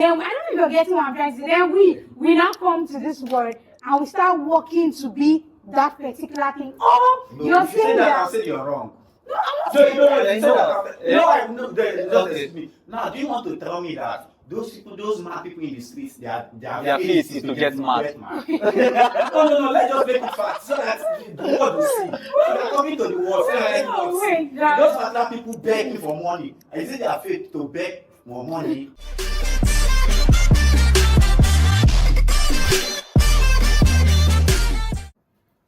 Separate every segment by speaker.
Speaker 1: Then I don't know if you're getting what I'm trying to say. Then we now come to this world and we start working to be that particular thing. Oh,
Speaker 2: no,
Speaker 1: you're
Speaker 2: if you say
Speaker 1: saying
Speaker 2: that,
Speaker 1: that.
Speaker 2: I'll say you're wrong.
Speaker 1: No, I'm not
Speaker 2: No,
Speaker 1: saying
Speaker 2: no,
Speaker 1: that.
Speaker 2: you said that. No, I know. Just excuse me. Now, do you want to tell me that those people, those mad people in the streets, their
Speaker 3: faith is to get mad?
Speaker 2: No, let's just make it fact so that the world will see. So they're coming to the world. So that everyone will see. Those particular people begging for money. Is it their faith to beg for money?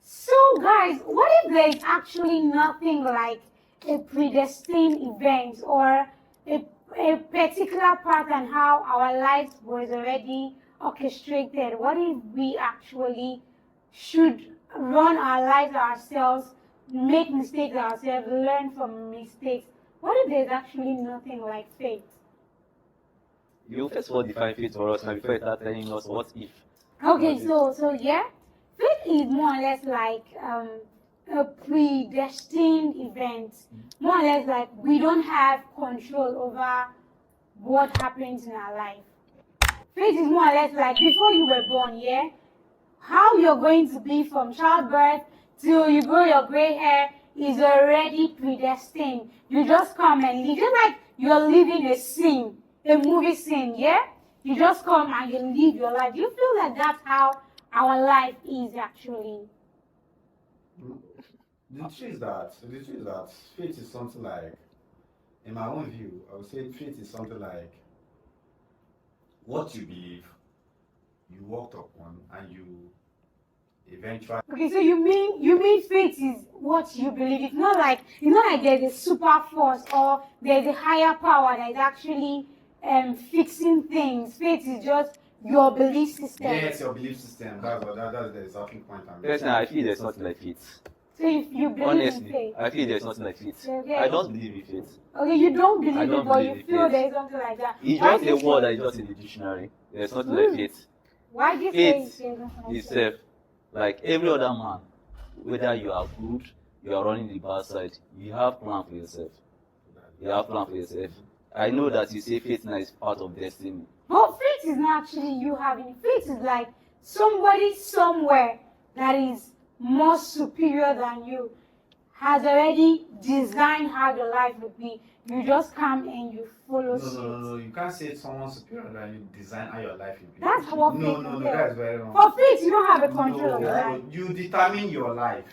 Speaker 1: So, guys, what if there is actually nothing like a predestined event or a particular pattern how our lives was already orchestrated? What if we actually should run our lives ourselves, make mistakes ourselves, learn from mistakes? What if there's actually nothing like fate?
Speaker 3: You first of all define faith for us, and before you start telling us what if.
Speaker 1: Okay, so yeah, faith is more or less like a predestined event. More or less like we don't have control over what happens in our life. Faith is more or less like before you were born, yeah? How you're going to be from childbirth till you grow your gray hair is already predestined. You just come and live. Just like you're living a scene, a movie scene, yeah? You just come and you live your life. You feel like that's how our life is actually.
Speaker 2: The truth is that faith is something like, in my own view, I would say faith is something like what you believe, you worked upon, and you eventually.
Speaker 1: Okay, so you mean faith is what you believe. It's not like there's a super force or there's a higher power that is actually fixing things. Faith is just your belief system.
Speaker 2: Yes, your belief system. That's the exactly point I'm making.
Speaker 3: Yes, I feel there's nothing like faith.
Speaker 1: So if you believe
Speaker 3: Honestly,
Speaker 1: in faith.
Speaker 3: I feel there's nothing like faith.
Speaker 1: Okay.
Speaker 3: I don't believe in faith.
Speaker 1: Okay, you don't believe
Speaker 3: I don't
Speaker 1: it, but
Speaker 3: believe
Speaker 1: you
Speaker 3: in
Speaker 1: feel
Speaker 3: faith.
Speaker 1: there is something like that.
Speaker 3: It's
Speaker 1: Why
Speaker 3: just
Speaker 1: do you
Speaker 3: a word
Speaker 1: say-
Speaker 3: that is just in the dictionary. There's nothing like faith.
Speaker 1: Why do you say
Speaker 3: Faith
Speaker 1: there's something like
Speaker 3: is
Speaker 1: that?
Speaker 3: like every other man, whether you are good, you are running the bad side, you have plan for yourself. You have plan for yourself. I know that you say faith now is part of destiny.
Speaker 1: But faith is not actually you having it. Faith is like somebody somewhere that is more superior than you has already designed how the life would be. You just come and you follow suit.
Speaker 2: No. You can't say someone superior than you design how your life will be.
Speaker 1: That's what faith
Speaker 2: No,
Speaker 1: is.
Speaker 2: that's very wrong.
Speaker 1: For faith, you don't have a control of your life.
Speaker 2: You determine your life.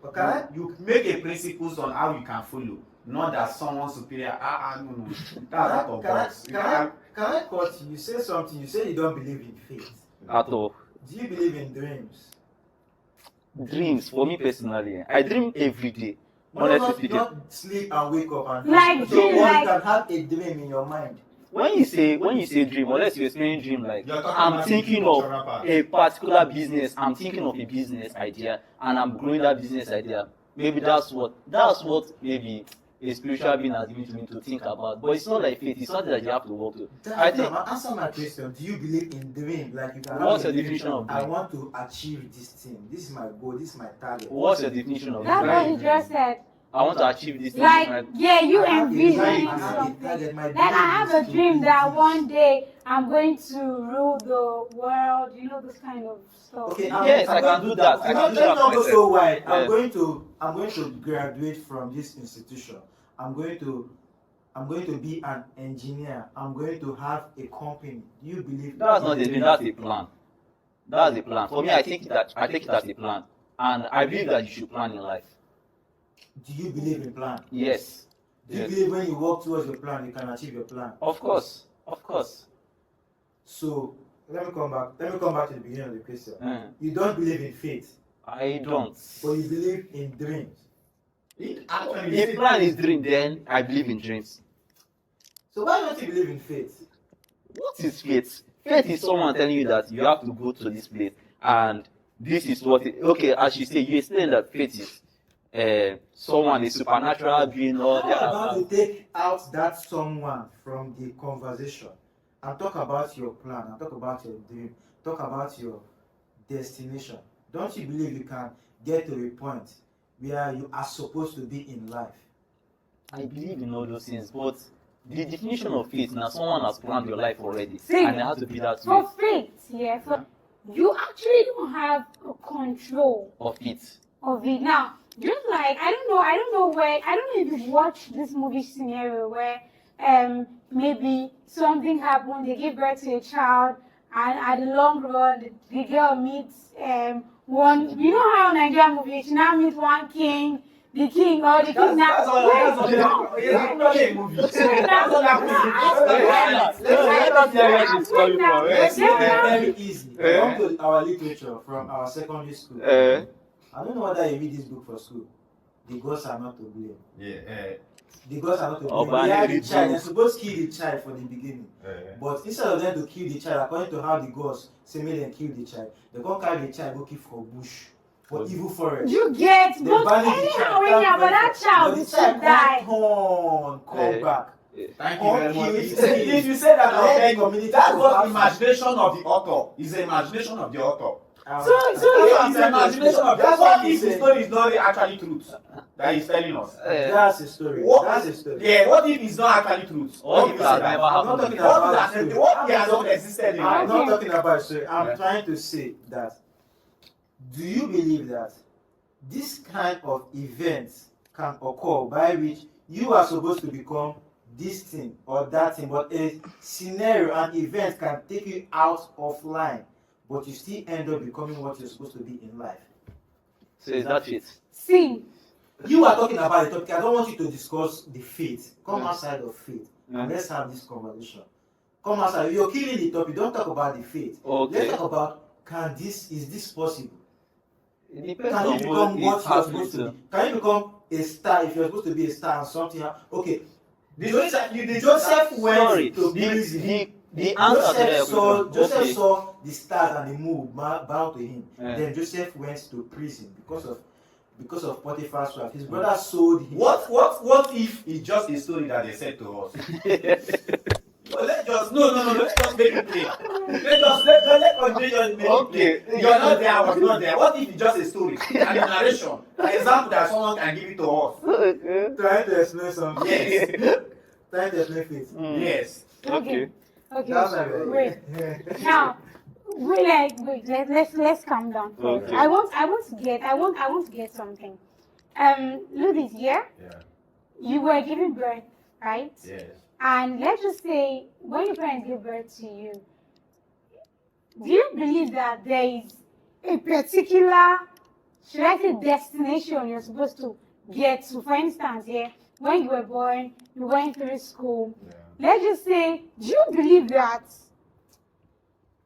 Speaker 4: Okay.
Speaker 2: You make a principles on how you can follow. Not that someone superior. No. That's out of box.
Speaker 4: Can I quote you? You say something. You say you don't believe in faith.
Speaker 3: At all.
Speaker 4: Do you believe in dreams?
Speaker 3: Dreams, for me personally, I dream every day.
Speaker 4: No,
Speaker 3: Honestly
Speaker 4: you
Speaker 3: speaking.
Speaker 4: don't sleep and wake up and
Speaker 1: Like
Speaker 4: so
Speaker 1: dream,
Speaker 4: one
Speaker 1: like-
Speaker 4: can have a dream in your mind.
Speaker 3: When you say dream, unless you're explaining dream like
Speaker 2: You're talking
Speaker 3: I'm
Speaker 2: about
Speaker 3: thinking
Speaker 2: the
Speaker 3: of
Speaker 2: cultural part.
Speaker 3: a particular business, I'm thinking of a business idea and I'm growing that business idea. Maybe that's what maybe a spiritual being has given to me to think about. But it's not like faith, it's something that you have to work to. I think
Speaker 4: Answer my question. Do you believe in dream? Like you can
Speaker 3: What's
Speaker 4: have a
Speaker 3: your
Speaker 4: dream,
Speaker 3: definition of
Speaker 4: I
Speaker 3: dream?
Speaker 4: want to achieve this thing. This is my goal. This is my target.
Speaker 3: What's your definition of
Speaker 1: That's
Speaker 3: dream?
Speaker 1: what he just said.
Speaker 3: I want to achieve this thing.
Speaker 1: Like, yeah, you
Speaker 4: I have a
Speaker 1: envisioning
Speaker 4: dream, I have a
Speaker 1: something.
Speaker 4: target. My
Speaker 1: Like, I
Speaker 4: dream
Speaker 1: have
Speaker 4: is
Speaker 1: a
Speaker 4: to
Speaker 1: dream
Speaker 4: do
Speaker 1: that
Speaker 4: this.
Speaker 1: one day I'm going to rule the world, you know, this kind of stuff.
Speaker 4: Okay,
Speaker 3: Yes, I can do that. I can
Speaker 4: Let's
Speaker 3: do that
Speaker 4: not go
Speaker 3: myself.
Speaker 4: so wide.
Speaker 3: Yeah.
Speaker 4: I'm going to graduate from this institution. I'm going to be an engineer. I'm going to have a company. Do you believe
Speaker 3: That's not a dream, that's a plan. That's a plan. For me, I take it as a plan. And I believe that you should plan in life.
Speaker 4: Do you believe in plan?
Speaker 3: Yes.
Speaker 4: Do you
Speaker 3: Yes.
Speaker 4: believe when you work towards your plan, you can achieve your plan?
Speaker 3: Of course. Of course.
Speaker 4: So let me come back to the beginning of the question. You don't believe in faith,
Speaker 3: I don't.
Speaker 4: but you believe in dreams.
Speaker 3: If plan is dream, then I believe in dreams.
Speaker 4: So why don't you believe in faith?
Speaker 3: What is faith? Faith is someone telling you that you have to go to this place and this is what it, okay, as you say, you explain that faith is someone, a supernatural being or
Speaker 4: How about you take out that someone from the conversation and talk about your plan, and talk about your dream, talk about your destination? Don't you believe you can get to a point where you are supposed to be in life?
Speaker 3: I believe in all those things, but the definition of fate now, someone has planned your life already,
Speaker 1: See,
Speaker 3: and it has to be that way
Speaker 1: for faith, yeah, for, you actually don't have a control
Speaker 3: of it.
Speaker 1: of it. Now, just like I don't know where, I don't know if you've watched this movie scenario where maybe something happened, they give birth to a child, and at the long run, the girl meets one. You know how Nigerian movies, she now meets one king, the king or the king now.
Speaker 2: That's all. That's not a movie. That's all
Speaker 4: It's
Speaker 1: Yeah.
Speaker 4: very easy. Come to our literature from our secondary school. I don't know whether you read this book for school. The gods are not to blame.
Speaker 2: Yeah.
Speaker 4: The gods are not to
Speaker 3: Oh,
Speaker 4: blame.
Speaker 3: but
Speaker 4: They
Speaker 3: I
Speaker 4: had
Speaker 3: need
Speaker 4: the
Speaker 3: to
Speaker 4: child.
Speaker 3: do-
Speaker 4: They're supposed to kill the child from the beginning. But instead of them to kill the child, according to how the gods say make them kill the child, they go carry the child go keep for bush, for evil forest.
Speaker 1: You get,
Speaker 4: They
Speaker 1: but
Speaker 4: banish the
Speaker 1: anyhow,
Speaker 4: child.
Speaker 1: but that child
Speaker 4: But
Speaker 1: is
Speaker 4: the
Speaker 1: to
Speaker 4: child
Speaker 1: die.
Speaker 4: can't come back.
Speaker 2: Thank you very much.
Speaker 4: Okay,
Speaker 2: If you say that,
Speaker 4: let
Speaker 2: then
Speaker 4: the community
Speaker 2: that's
Speaker 4: to
Speaker 2: what
Speaker 4: have
Speaker 2: imagination of the author is. The imagination of the author.
Speaker 1: So
Speaker 2: It's the imagination of.
Speaker 4: That's
Speaker 2: What
Speaker 4: what
Speaker 2: if the story is not actually truth that he's telling us?
Speaker 4: That's a story.
Speaker 2: What-
Speaker 4: That's a story.
Speaker 2: Yeah. What if it's not actually truth?
Speaker 3: What
Speaker 2: if
Speaker 3: if
Speaker 2: you
Speaker 3: that
Speaker 2: say that?
Speaker 3: never
Speaker 4: I'm not
Speaker 3: happened?
Speaker 4: talking
Speaker 2: What
Speaker 4: about
Speaker 2: is that?
Speaker 4: story.
Speaker 2: What has not existed in
Speaker 4: I'm
Speaker 2: life?
Speaker 4: not talking about story. I'm
Speaker 2: Yeah.
Speaker 4: trying to say that. Do you believe that this kind of events can occur by which you are supposed to become this thing or that thing, but a scenario, an event can take you out of line, but you still end up becoming what you're supposed to be in life?
Speaker 3: So is that it?
Speaker 1: See,
Speaker 4: You are talking about the topic. I don't want you to discuss the faith. Come
Speaker 3: Yeah.
Speaker 4: outside of faith
Speaker 3: Yeah.
Speaker 4: and let's have this conversation. Come outside. You're killing the topic. Don't talk about the faith.
Speaker 3: Okay.
Speaker 4: Let's talk about is this possible?
Speaker 3: It depends
Speaker 4: Can you
Speaker 3: on
Speaker 4: become
Speaker 3: what
Speaker 4: what
Speaker 3: it
Speaker 4: you're
Speaker 3: has
Speaker 4: supposed to
Speaker 3: to.
Speaker 4: be? Can you become a star if you're supposed to be a star and something okay.
Speaker 2: The
Speaker 4: Joseph went
Speaker 3: Sorry,
Speaker 4: to prison.
Speaker 3: the answer to that
Speaker 4: Joseph
Speaker 3: question.
Speaker 4: saw the stars and the moon bow to him.
Speaker 3: Yeah.
Speaker 4: Then Joseph went to prison because of Potiphar's wife. His brother sold him.
Speaker 2: What if it's just a story that they said to us? Well, let's just let's just make it clear. Let continue make it clear. You're not there, I was not there. What if it's just a story and a narration, an example that someone can give it to us?
Speaker 4: Trying to explain something.
Speaker 2: Yes,
Speaker 4: Trying to explain faith.
Speaker 2: yes.
Speaker 1: okay,
Speaker 4: That's
Speaker 1: so,
Speaker 4: like
Speaker 1: wait. Now, let's calm down first.
Speaker 3: Okay.
Speaker 1: I want to get something. Ludis, yeah,
Speaker 2: Yeah.
Speaker 1: you were giving birth, right?
Speaker 2: Yes.
Speaker 1: And let's just say when your parents give birth to you, do you believe that there is a particular, should I say, destination you're supposed to get to? For instance, yeah, when you were born, you went through school.
Speaker 2: Yeah.
Speaker 1: Let's just say, do you believe that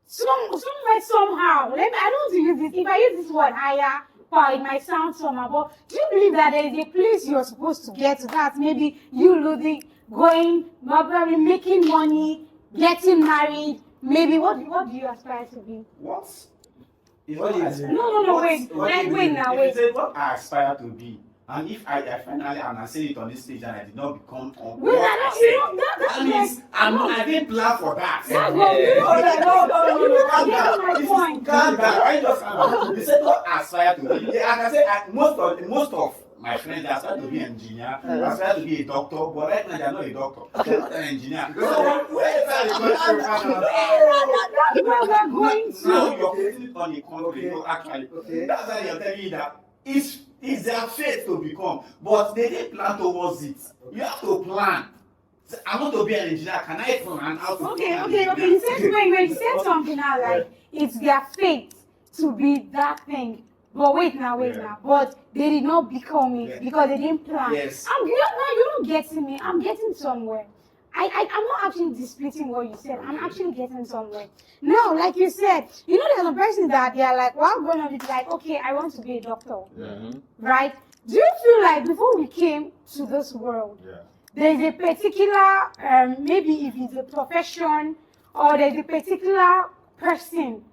Speaker 1: somewhere, somehow, I don't want to use this, if I use this word higher power, it might sound somehow, but do you believe that there is a place you're supposed to get to that? Maybe you, Ludwig, going, probably making money, getting married, maybe what do you aspire to be?
Speaker 2: What?
Speaker 4: What do you do?
Speaker 1: No, wait, wait now,
Speaker 2: If
Speaker 1: wait.
Speaker 2: you say what I aspire to be, and if I finally and I say it on this stage and I did not become on
Speaker 1: Wait,
Speaker 2: what I said,
Speaker 1: that's
Speaker 2: that means I didn't plan for that.
Speaker 1: That's what we do.
Speaker 2: Calm
Speaker 1: That's
Speaker 2: down.
Speaker 1: my
Speaker 2: This is-
Speaker 1: point.
Speaker 2: Calm down. Why just calm down? You said what I aspire to be. Yeah, I can say most of my friends they aspire to be an engineer, they aspire to be a doctor, but right now they're not a doctor. They're not an engineer. So where is
Speaker 1: That's where we're going
Speaker 2: now
Speaker 1: to.
Speaker 2: you're putting it on a concrete. No, actually, that's why you're telling me that it's their fate to become, but they didn't plan towards it. You have to plan. I want to be an engineer. Can I plan how to
Speaker 1: Okay.
Speaker 2: be an
Speaker 1: You
Speaker 2: engineer?
Speaker 1: said when you said something now like it's their fate to be that thing. But wait now. But they did not become it
Speaker 2: Yeah.
Speaker 1: because they didn't plan.
Speaker 2: Yes.
Speaker 1: You're not getting me. I'm getting somewhere. I'm not actually disputing what you said. I'm actually getting somewhere. Now, like you said, there's some persons that they are like, well, going to be like, okay, I want to be a doctor, right? Do you feel like before we came to this world,
Speaker 2: Yeah.
Speaker 1: there's a particular, maybe if it's a profession or there's a particular person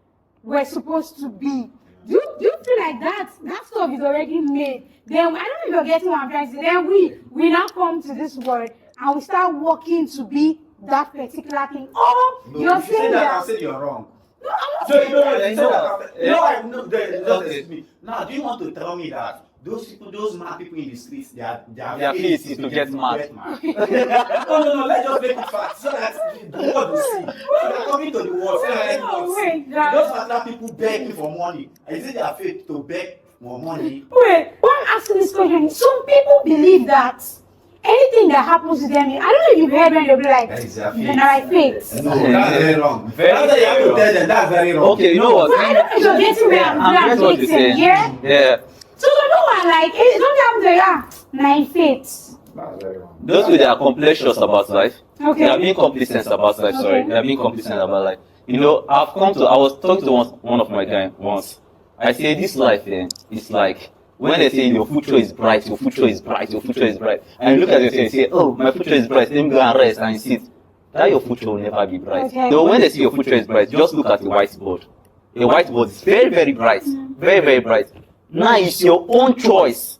Speaker 1: we're supposed to be? Do you feel like that stuff is already made? Then I don't know if you're getting what I'm trying to say. Then we now come to this world and we start working to be that particular thing. Or
Speaker 2: No,
Speaker 1: you're
Speaker 2: if you say
Speaker 1: saying
Speaker 2: that, I'll
Speaker 1: that.
Speaker 2: say you're wrong.
Speaker 1: No, I'm not
Speaker 2: No,
Speaker 1: saying that.
Speaker 2: you say that. No, just
Speaker 3: Okay.
Speaker 2: listen to me. Now, do you want to tell me that those people, those mad people in the streets, their
Speaker 3: Their faith is to get mad.
Speaker 2: No, let's just make it fact so that the world will see. So they're coming to the world. So that everyone will see. Those particular people begging for money. Is it their faith to beg for money?
Speaker 1: Wait, why I'm asking this question? Some people believe that anything that happens to them, I don't know if you've heard when they'll be like,
Speaker 2: That is their faith.
Speaker 1: you're not faith.
Speaker 2: No, that's very wrong.
Speaker 3: Very,
Speaker 2: That's why you have to
Speaker 3: wrong.
Speaker 2: tell them that's very wrong.
Speaker 3: Okay, you know what?
Speaker 1: But I don't know if you're getting where
Speaker 3: I'm getting what you're saying.
Speaker 1: yeah?
Speaker 3: Yeah.
Speaker 1: So no one like, it don't happen to you, my faith.
Speaker 2: That's very wrong.
Speaker 3: Those with their complexes about life.
Speaker 1: Okay.
Speaker 3: They are being complacent about life, sorry.
Speaker 1: Okay.
Speaker 3: They are being complacent about life. You know, I was talking to one of my guys once. I say, this life, is like, when they say your future is bright, your future is bright, your future is bright, and you look at yourself and say, oh, my future is bright, let me go and rest and sit. That your future will never be bright.
Speaker 1: Okay.
Speaker 3: So when they say your future is bright, just look at the whiteboard. A whiteboard is very, very bright. Very, very bright. Now it's your own choice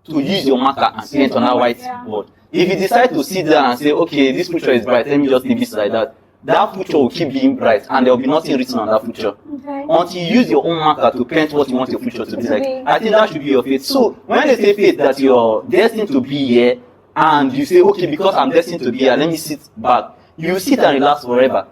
Speaker 3: to use your marker and paint on that whiteboard. If you decide to sit down and say, okay, this future is bright, let me just leave it like that, that future will keep being bright and there will be nothing written on that future.
Speaker 1: Okay.
Speaker 3: Until you use your own marker to paint what you want your future to be like. I think that should be your faith. So when they say faith that you're destined to be here and you say, okay, because I'm destined to be here, let me sit back. You sit and relax forever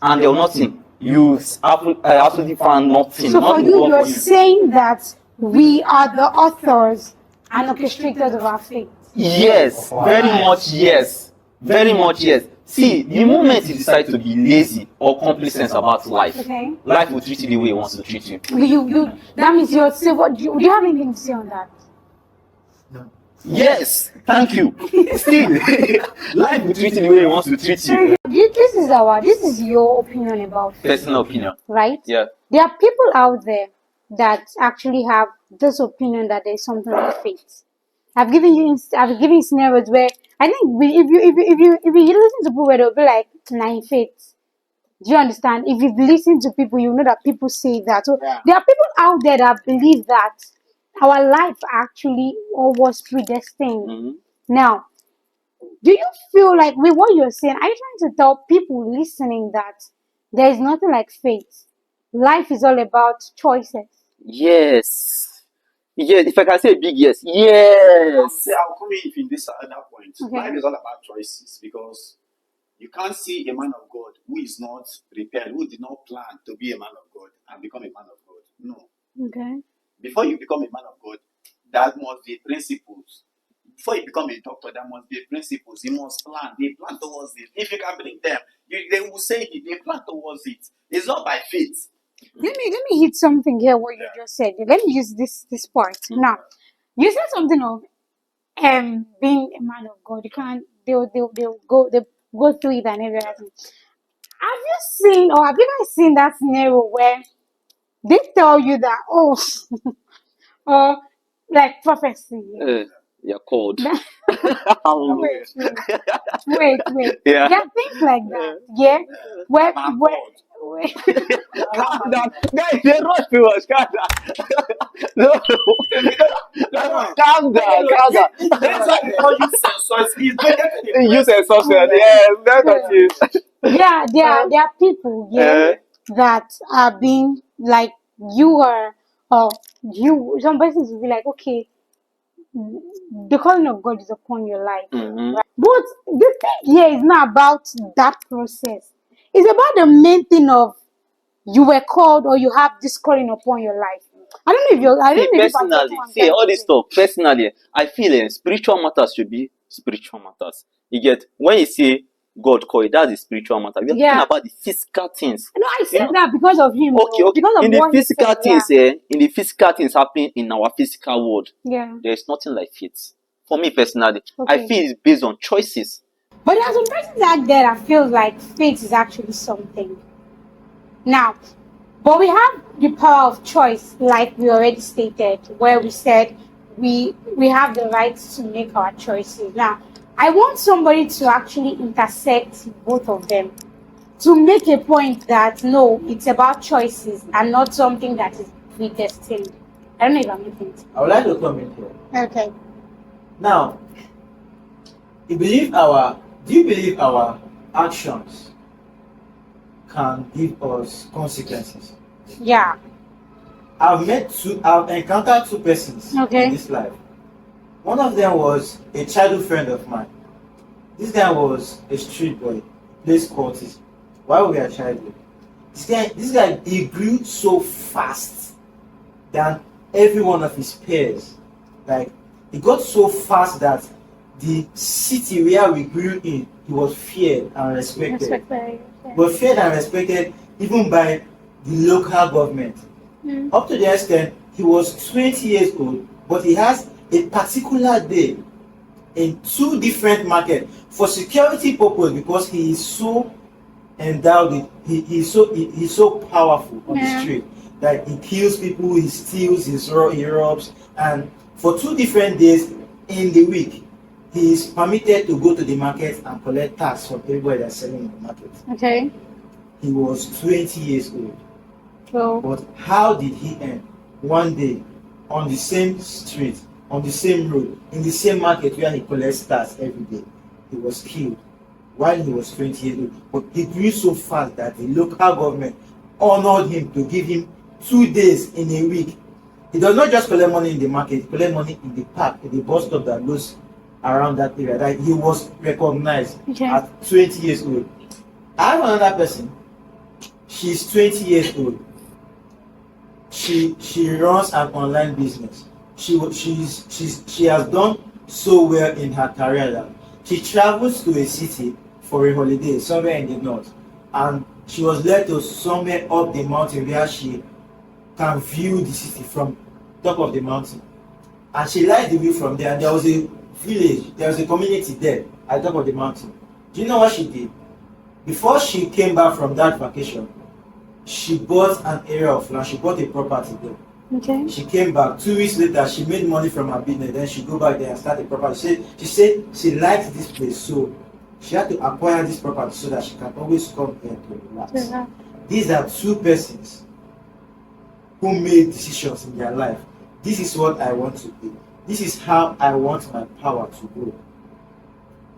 Speaker 3: and there will nothing. You absolutely found nothing.
Speaker 1: So for
Speaker 3: nothing
Speaker 1: you,
Speaker 3: wrong
Speaker 1: you're
Speaker 3: for you.
Speaker 1: saying that we are the authors and orchestrators of our fate.
Speaker 3: Yes, very much yes. Very much yes. See, the moment you decide to be lazy or complacent about life,
Speaker 1: Okay.
Speaker 3: life will treat you the way it wants to treat you.
Speaker 1: That means you're say what do you have anything to say on that?
Speaker 4: No.
Speaker 3: Yes, thank you. See, life will treat you the way it wants to treat you.
Speaker 1: This is your opinion about fate,
Speaker 3: Personal opinion.
Speaker 1: right?
Speaker 3: Yeah.
Speaker 1: There are people out there that actually have this opinion that there's something like fate. I've given you scenarios where I think if you listen to people where they'll be like nine fate. Do you understand? If you've listened to people, you know that people say that. So
Speaker 4: Yeah.
Speaker 1: there are people out there that believe that our life actually was predestined.
Speaker 3: Mhm.
Speaker 1: Now, do you feel like with what you're saying, are you trying to tell people listening that there is nothing like fate? Life is all about choices.
Speaker 3: Yes. Yes, if I can say a big yes. Yes.
Speaker 5: See, I'll come in this other point.
Speaker 1: Okay.
Speaker 5: Life is all about choices because you can't see a man of God who is not prepared, who did not plan to be a man of God and become a man of God. No.
Speaker 1: Okay.
Speaker 5: Before you become a man of God, there must be principles. Before you become a doctor, there must be principles. You must plan. They plan towards it. If you can bring them, they will say it. They plan towards it. It's not by faith.
Speaker 1: Let me hit something here. What you just said. Let me use this part now. You said something of being a man of God. You can't. They'll go through it and everything. Have you seen or have you guys seen that scenario where they tell you that or like prophecy?
Speaker 3: You're cold.
Speaker 1: Wait.
Speaker 3: Yeah.
Speaker 1: There are things like that. Yeah. Where
Speaker 5: I'm
Speaker 1: where.
Speaker 5: God.
Speaker 1: where
Speaker 3: Calm down. Guys, they rush people. Calm down. No. Calm down.
Speaker 5: That's why they call you sensors. He's better than the
Speaker 3: Use a software. Yes, that's what it is.
Speaker 1: yeah, there are people that are being like you are or you some persons will be like, okay, the calling of God is upon your life.
Speaker 3: Mhm.
Speaker 1: But the thing here is not about that process. It's about the main thing of you were called or you have this calling upon your life. I don't know if you're I
Speaker 3: See,
Speaker 1: don't know if I'm
Speaker 3: personally,
Speaker 1: getting what I'm
Speaker 3: see
Speaker 1: trying
Speaker 3: all
Speaker 1: to
Speaker 3: this
Speaker 1: say.
Speaker 3: stuff. Personally, I feel spiritual matters should be spiritual matters. You get when you say God call it, that's the spiritual matter. We are
Speaker 1: Yeah.
Speaker 3: talking about the physical things.
Speaker 1: No, I said
Speaker 3: You know-
Speaker 1: that because of him.
Speaker 3: Okay,
Speaker 1: though,
Speaker 3: okay.
Speaker 1: Because of
Speaker 3: In the
Speaker 1: what he
Speaker 3: physical
Speaker 1: said,
Speaker 3: things, in the physical things happening in our physical world,
Speaker 1: yeah.
Speaker 3: there is nothing like faith. For me personally, I
Speaker 1: Okay.
Speaker 3: feel it's based on choices.
Speaker 1: But there are some persons out there that feel like faith is actually something. Now, but we have the power of choice, like we already stated, where we said we have the right to make our choices. Now, I want somebody to actually intersect both of them to make a point that no, it's about choices and not something that is predestined. I don't know if I'm making it.
Speaker 4: I would like to comment here.
Speaker 1: Okay.
Speaker 4: Now, do you believe our actions can give us consequences?
Speaker 1: Yeah.
Speaker 4: I've encountered two persons
Speaker 1: Okay.
Speaker 4: in this life. One of them was a childhood friend of mine. This guy was a street boy, plays courses. While we were childhood, this guy, he grew so fast than every one of his peers. Like, he got so fast that the city where we grew in, he was feared and respected. But feared and respected even by the local government. Up to the extent, he was 20 years old, but he has a particular day in two different markets for security purpose, because he is so endowed with, he's so powerful on the street that he kills people, he steals, he robs, and for 2 different days in the week, he is permitted to go to the market and collect tax from everybody that's selling in the market.
Speaker 1: Okay.
Speaker 4: He was 20 years old.
Speaker 1: So,
Speaker 4: But how did he end? One day, on the same street, on the same road, in the same market where he collects tax every day, he was killed while he was 20 years old. But he grew so fast that the local government honored him to give him 2 days in a week. He does not just collect money in the market, he collects money in the park, in the bus stop that goes around that area. That he was recognized at 20 years old. I have another person. She's 20 years old. She runs an online business. She has done so well in her career that she travels to a city for a holiday somewhere in the north, and she was led to somewhere up the mountain where she can view the city from top of the mountain, and she liked the view from there. And there was a village, there was a community there at the top of the mountain. Do you know what she did? Before she came back from that vacation, she bought an area of land. She bought a property there.
Speaker 1: okay.
Speaker 4: She came back 2 weeks later. She made money from her business. Then she go back there and start a property. She said she liked this place, so she had to acquire this property so that she can always come here to relax. These are two persons who made decisions in their life. This is what I want to do. This is how I want my power to grow.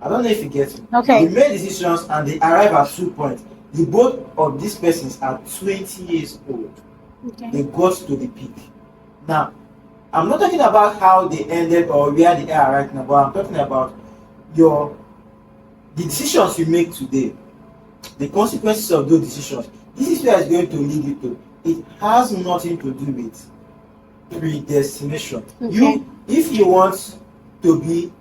Speaker 4: I don't know if you get me.
Speaker 1: Okay.
Speaker 4: They made decisions and they arrive at 2 points. The both of these persons are 20 years old.
Speaker 1: Okay.
Speaker 4: They got to the peak. Now, I'm not talking about how they ended or where they are right now, but I'm talking about the decisions you make today, the consequences of those decisions. This is where it's going to lead you to. It has nothing to do with predestination.
Speaker 1: Okay.
Speaker 4: If you want to be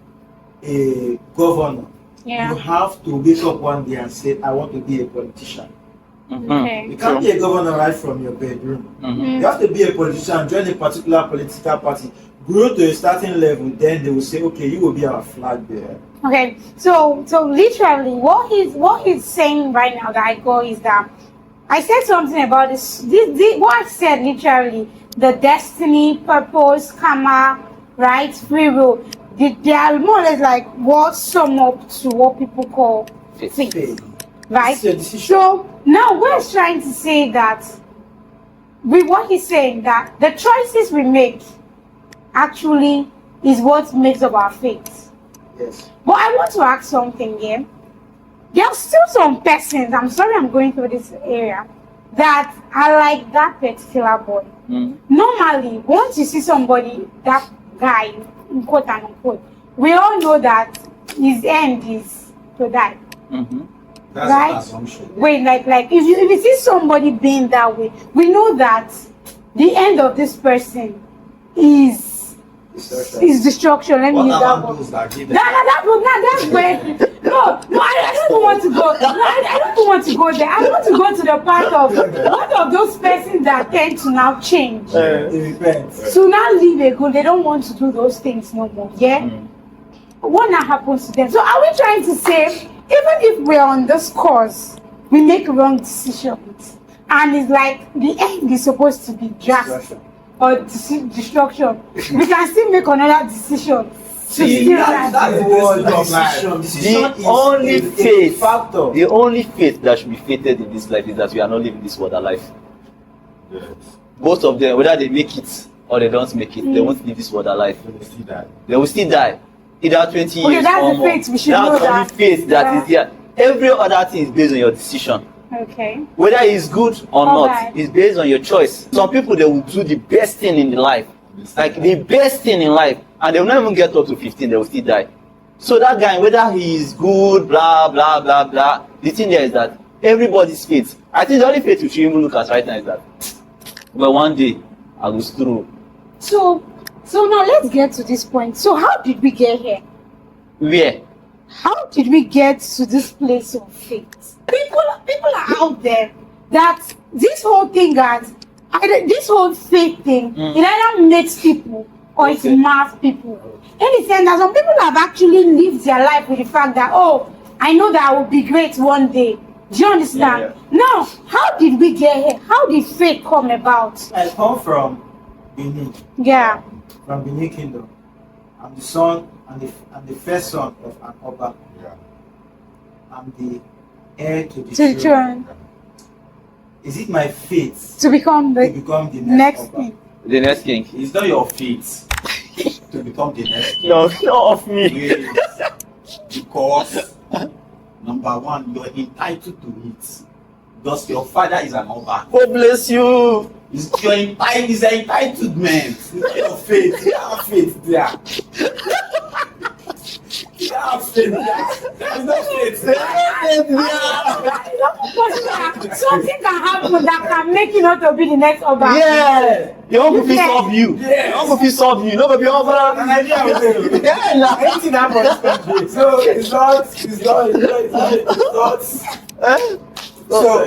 Speaker 4: a governor, you have to wake up one day and say, I want to be a politician.
Speaker 1: Okay.
Speaker 4: You can't be a governor right from your bedroom. You have to be a politician, join a particular political party, grow to a certain level, then they will say, okay, you will be our flag bearer.
Speaker 1: Okay, so literally, what he's saying right now that I go is that I said something about this. What I said literally, the destiny, purpose, karma, right, free will. They are more or less like what sum up to what people call fate, right? So now we're trying to say that with what he's saying, that the choices we make actually is what makes up our fate.
Speaker 4: Yes.
Speaker 1: But I want to ask something here. There are still some persons, I'm sorry I'm going through this area, that are like that particular boy. Normally, once you see somebody, that guy, in quote and unquote, we all know that his end is to die.
Speaker 2: That's
Speaker 1: right?
Speaker 2: an assumption.
Speaker 1: Wait, like if you see somebody being that way, we know that the end of this person is destruction. Let me use that word. That's where. No, I don't want to go. No, I don't want to go there. I want to go to the part of one of those persons that tend to now change. To now leave a goal, they don't want to do those things no more. Yeah. What now happens to them? So are we trying to say, even if we're on this course, we make wrong decisions, and it's like the end is supposed to be drastic or destruction, we can still make another decision.
Speaker 3: The only fate that should be fated in this life is that we are not living this world alive.
Speaker 2: Yes.
Speaker 3: Both of them, whether they make it or they don't make it, they won't live this world alive. They will still die. Either 20 years
Speaker 1: that's
Speaker 3: or
Speaker 1: the
Speaker 3: more.
Speaker 1: fate. We should know
Speaker 3: That's the only fate that is there. Every other thing is based on your decision.
Speaker 1: Okay.
Speaker 3: Whether it's good or
Speaker 1: Alright.
Speaker 3: not, it's based on your choice. Some people, they will do the best thing in life, like the best thing in life, and they will not even get up to 15, they will still die. So that guy, whether he is good, blah, blah, blah, blah, the thing there is that everybody's fate. I think the only fate we should even look at right now is that, but one day, I will through.
Speaker 1: So now let's get to this point. So how did we get here?
Speaker 3: Where?
Speaker 1: How did we get to this place of faith? People are out there that this whole thing this whole faith thing, it either makes people or it mass people. In the sense that some people have actually lived their life with the fact that, oh, I know that I will be great one day. Do you understand? Now, how did we get here? How did faith come about?
Speaker 4: I come from Benin,
Speaker 1: Yeah.
Speaker 4: from Benin Kingdom. I'm the son and the first son of an Oba.
Speaker 2: Yeah.
Speaker 4: I'm the heir to the
Speaker 1: To the
Speaker 4: throne.
Speaker 1: throne.
Speaker 4: Is it my fate
Speaker 1: To become
Speaker 4: to
Speaker 1: the
Speaker 4: become the
Speaker 1: next
Speaker 4: Oba?
Speaker 1: thing.
Speaker 3: The next king.
Speaker 5: It's not your fate to become the next king.
Speaker 3: No, not of me.
Speaker 5: Yes. Because number one, you're entitled to it. Because your father is an Oba.
Speaker 3: God bless you.
Speaker 5: It's your it's an entitlement. It's not your faith. You have faith there. You have faith there. There's no faith there.
Speaker 1: Something can happen that can make you not to be the next Oba.
Speaker 3: Yeah. You want to solve you.
Speaker 5: Yes.
Speaker 3: You want to solve you. Nobody be over.
Speaker 4: An idea of it.
Speaker 3: Yeah, nah.
Speaker 4: Anything happens. So it's not. So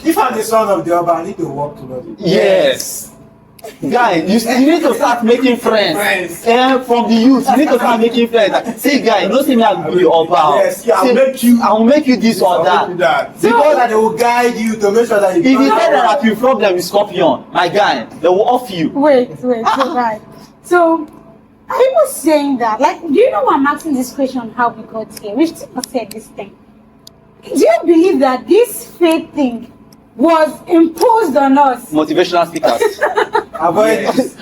Speaker 4: if I'm the son of the Oba, I need to work towards it.
Speaker 3: Yes. Guy, you need to start making friends. From the youth, you need to start making friends. Say, guy, don't say me I will be Oba.
Speaker 4: Yes, yeah,
Speaker 3: I will make you this or that.
Speaker 4: Because
Speaker 3: Because
Speaker 4: that they will guide you to make sure that you
Speaker 3: if you say that you problem with Scorpion, my guy, they will off you.
Speaker 1: Wait, so right. So are people saying that? Like, do you know why I'm asking this question how we got here? We've still not said this thing. Do you believe that this faith thing was imposed on us?
Speaker 3: Motivational speakers.
Speaker 4: avoid this.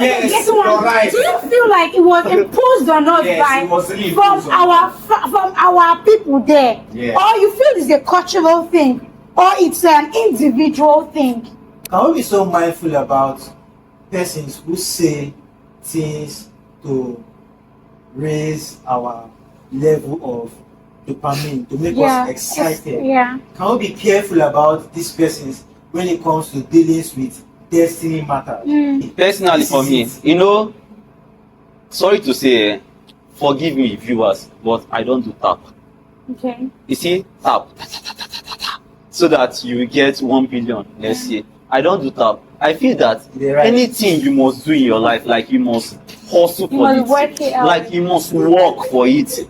Speaker 1: Yes,
Speaker 4: you're right.
Speaker 1: Do you feel like it was imposed on us
Speaker 5: Yes, it was really
Speaker 1: from
Speaker 5: imposed on
Speaker 1: from our people there?
Speaker 5: Yeah.
Speaker 1: Or you feel it's a cultural thing, or it's an individual thing?
Speaker 4: Can we be so mindful about persons who say things to raise our level of dopamine, to make us excited?
Speaker 1: Yeah.
Speaker 4: Can we be careful about these persons when it comes to dealings with destiny matters?
Speaker 3: Personally,
Speaker 4: This
Speaker 3: for
Speaker 4: is
Speaker 3: me,
Speaker 4: it.
Speaker 3: you know, sorry to say, forgive me, viewers, but I don't do tap.
Speaker 1: Okay.
Speaker 3: You see, tap, ta, ta, ta, ta, ta, ta, ta, so that you will get 1 billion next year. I don't do tap. I feel that
Speaker 4: You're right.
Speaker 3: anything you must do in your life, like you must hustle
Speaker 1: You
Speaker 3: for
Speaker 1: must work it out.
Speaker 3: like you must work for it.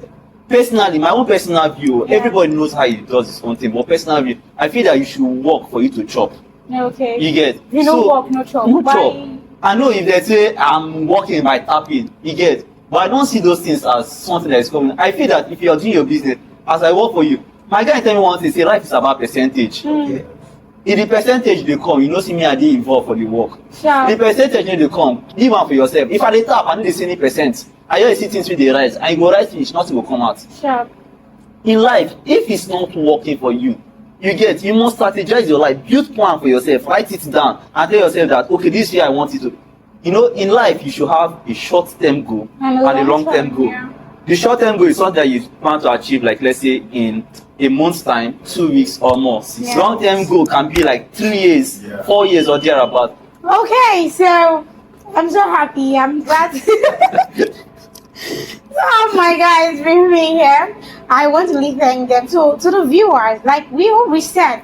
Speaker 3: Personally, my own personal view,
Speaker 1: Yeah.
Speaker 3: everybody knows how he does his own thing, but personal view, I feel that you should work for you to chop.
Speaker 1: Okay.
Speaker 3: You get?
Speaker 1: You don't work, no chop.
Speaker 3: No
Speaker 1: Why?
Speaker 3: chop. I know if they say I'm working by tapping, you get, but I don't see those things as something that is coming. I feel that if you're doing your business, as I work for you, my guy tell me one thing, say life is about percentage.
Speaker 4: Okay.
Speaker 3: If the percentage they come, you know see me I dey involved for the work.
Speaker 1: Sure.
Speaker 3: The percentage no dey come, leave am for yourself. If I dey tap, I no dey see any percent. I just see things wey dey rise, and you go rise finish, nothing go come out.
Speaker 1: Sure.
Speaker 3: In life, if it's not working for you, you must strategize your life, build plan for yourself, write it down, and tell yourself that okay, this year I want it to. You know, in life you should have a short-term goal and a long-term goal.
Speaker 1: Yeah.
Speaker 3: The short-term goal is something that you plan to achieve, like let's say in a month's time, 2 weeks or more.
Speaker 1: Yeah.
Speaker 3: Long-term goal can be like 3 years,
Speaker 2: Yeah.
Speaker 3: 4 years or thereabout.
Speaker 1: Okay, so I'm so happy. I'm glad. Oh my guys, bring me here. I want to leave thank them to the viewers. Like we always said,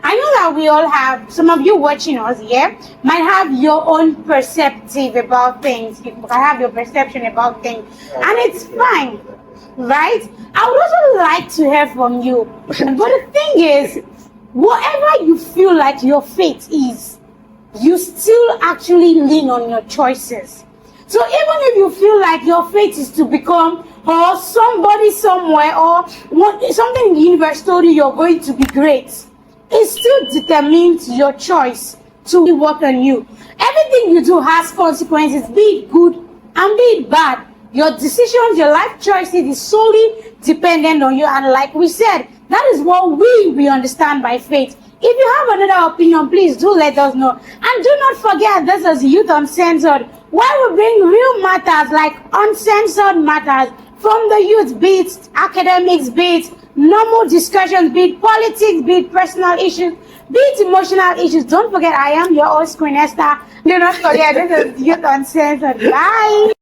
Speaker 1: I know that we all have, some of you watching us here might have your own perspective about things. You can have your perception about things, and it's fine, right? I would also like to hear from you. But the thing is, whatever you feel like your fate is, you still actually lean on your choices. So even if you feel like your fate is to become or somebody somewhere or something in the universe told you you're going to be great, it still determines your choice to work on you. Everything you do has consequences, be it good and be it bad. Your decisions, your life choices is solely dependent on you. And like we said, That is what we understand by faith. If you have another opinion, please do let us know. And do not forget, this is Youth Uncensored, where we bring real matters like uncensored matters from the youth, be it academics, be it normal discussions, be it politics, be it personal issues, be it emotional issues. Don't forget, I am your host, Queen Esther. Do not forget, this is Youth Uncensored. Bye.